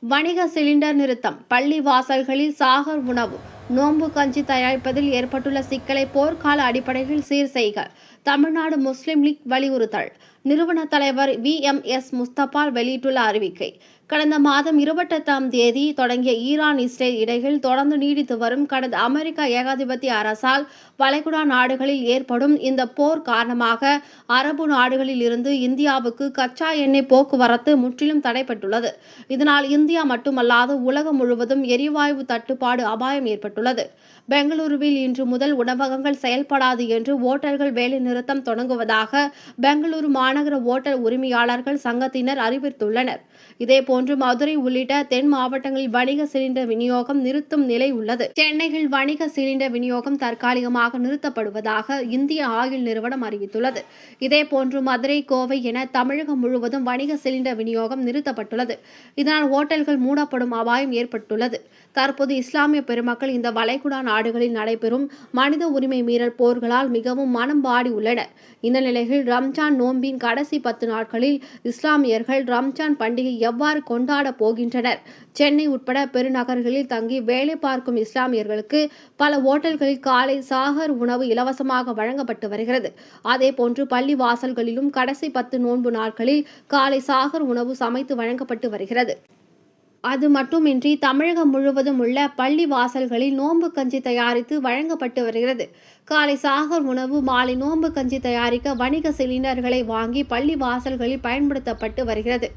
வணிக சிலிண்டர் நிறுத்தம், பள்ளி வாசல்களில் சாகர் உணவு, நோன்பு கஞ்சி தயாரிப்பதில் ஏற்பட்டுள்ள சிக்கலை போர்க்கால அடிப்படையில் சீர் செய்க தமிழ்நாடு முஸ்லிம் லீக் வலியுறுத்தல். நிறுவன தலைவர் VMS முஸ்தபா வெளியிட்டுள்ள அறிவிக்கை. கடந்த மாதம் 28ஆம் தேதி தொடங்கிய ஈரான் இஸ்ரேல் இடையில் தொடர்ந்து நீடித்து வரும் கடந்த அமெரிக்க ஏகாதிபத்திய அரசால் வளைகுடா நாடுகளில் ஏற்படும் இந்த போர் காரணமாக அரபு நாடுகளில் இருந்து இந்தியாவுக்கு கச்சா எண்ணெய் போக்குவரத்து முற்றிலும் தடைப்பட்டுள்ளது. இதனால் இந்தியா மட்டுமல்லாது உலகம் முழுவதும் எரிவாயு தட்டுப்பாடு அபாயம் ஏற்பட்டுள்ளது. பெங்களூருவில் இன்று முதல் உணவகங்கள் செயல்படாது என்று ஓட்டல்கள் வேலை நிறுத்தம் தொடங்குவதாக பெங்களூரு மாநகர ஓட்டல் உரிமையாளர்கள் சங்கத்தினர் அறிவித்துள்ளனர். இதேபோன்று மதுரை உள்ளிட்ட தென் மாவட்டங்களில் வணிக சிலிண்டர் விநியோகம் நிறுத்தும் நிலை உள்ளது. சென்னையில் வணிக சிலிண்டர் விநியோகம் தற்காலிகமாக நிறுத்தப்படுவதாக இந்திய ஆயில் நிறுவனம் அறிவித்துள்ளது. இதேபோன்று மதுரை, கோவை என தமிழகம் முழுவதும் வணிக சிலிண்டர் விநியோகம் நிறுத்தப்பட்டுள்ளது. இதனால் ஓட்டல்கள் மூடப்படும் அபாயம் ஏற்பட்டுள்ளது. தற்போது இஸ்லாமிய பெருமக்கள் இந்த வளைகுடா நாடுகளில் நடைபெறும் மனித உரிமை மீறல் போர்களால் மிகவும் மனம் வாடி உள்ளனர். இந்த நிலையில் ரம்ஜான் நோன்பின் கடைசி 10 நாட்களில் இஸ்லாமியர்கள் ரம்ஜான் பண்டிகை எவ்வாறு கொண்டாட போகின்றனர்? சென்னை உட்பட பெருநகர்களில் தங்கி வேலை பார்க்கும் இஸ்லாமியர்களுக்கு பல ஓட்டல்களில் காலை சாகர் உணவு இலவசமாக வழங்கப்பட்டு வருகிறது. அதேபோன்று பள்ளி வாசல்களிலும் கடைசி 10 நோன்பு நாட்களில் காலை சாகர் உணவு சமைத்து வழங்கப்பட்டு வருகிறது. அது மட்டுமின்றி தமிழகம் முழுவதும் உள்ள பள்ளி வாசல்களில் நோன்பு கஞ்சி தயாரித்து வழங்கப்பட்டு வருகிறது. காலை சாகர் உணவு, மாலை நோன்பு கஞ்சி தயாரிக்க வணிக சிலிண்டர்களை வாங்கி பள்ளி வாசல்களில் பயன்படுத்தப்பட்டு வருகிறது.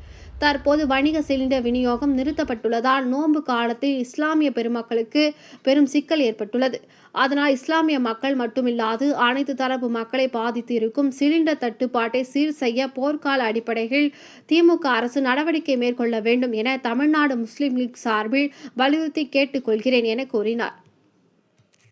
தற்போது வணிக சிலிண்டர் விநியோகம் நிறுத்தப்பட்டுள்ளதால் நோன்பு காலத்தில் இஸ்லாமிய பெருமக்களுக்கு பெரும் சிக்கல் ஏற்பட்டுள்ளது. அதனால் இஸ்லாமிய மக்கள் மட்டுமில்லாது அனைத்து தரப்பு மக்களை பாதித்து இருக்கும் சிலிண்டர் தட்டுப்பாட்டை சீர் செய்ய போர்க்கால அடிப்படையில் திமுக அரசு நடவடிக்கை மேற்கொள்ள வேண்டும் என தமிழ்நாடு முஸ்லிம் லீக் சார்பில் வலியுறுத்தி கேட்டுக்கொள்கிறேன் என கூறினார்.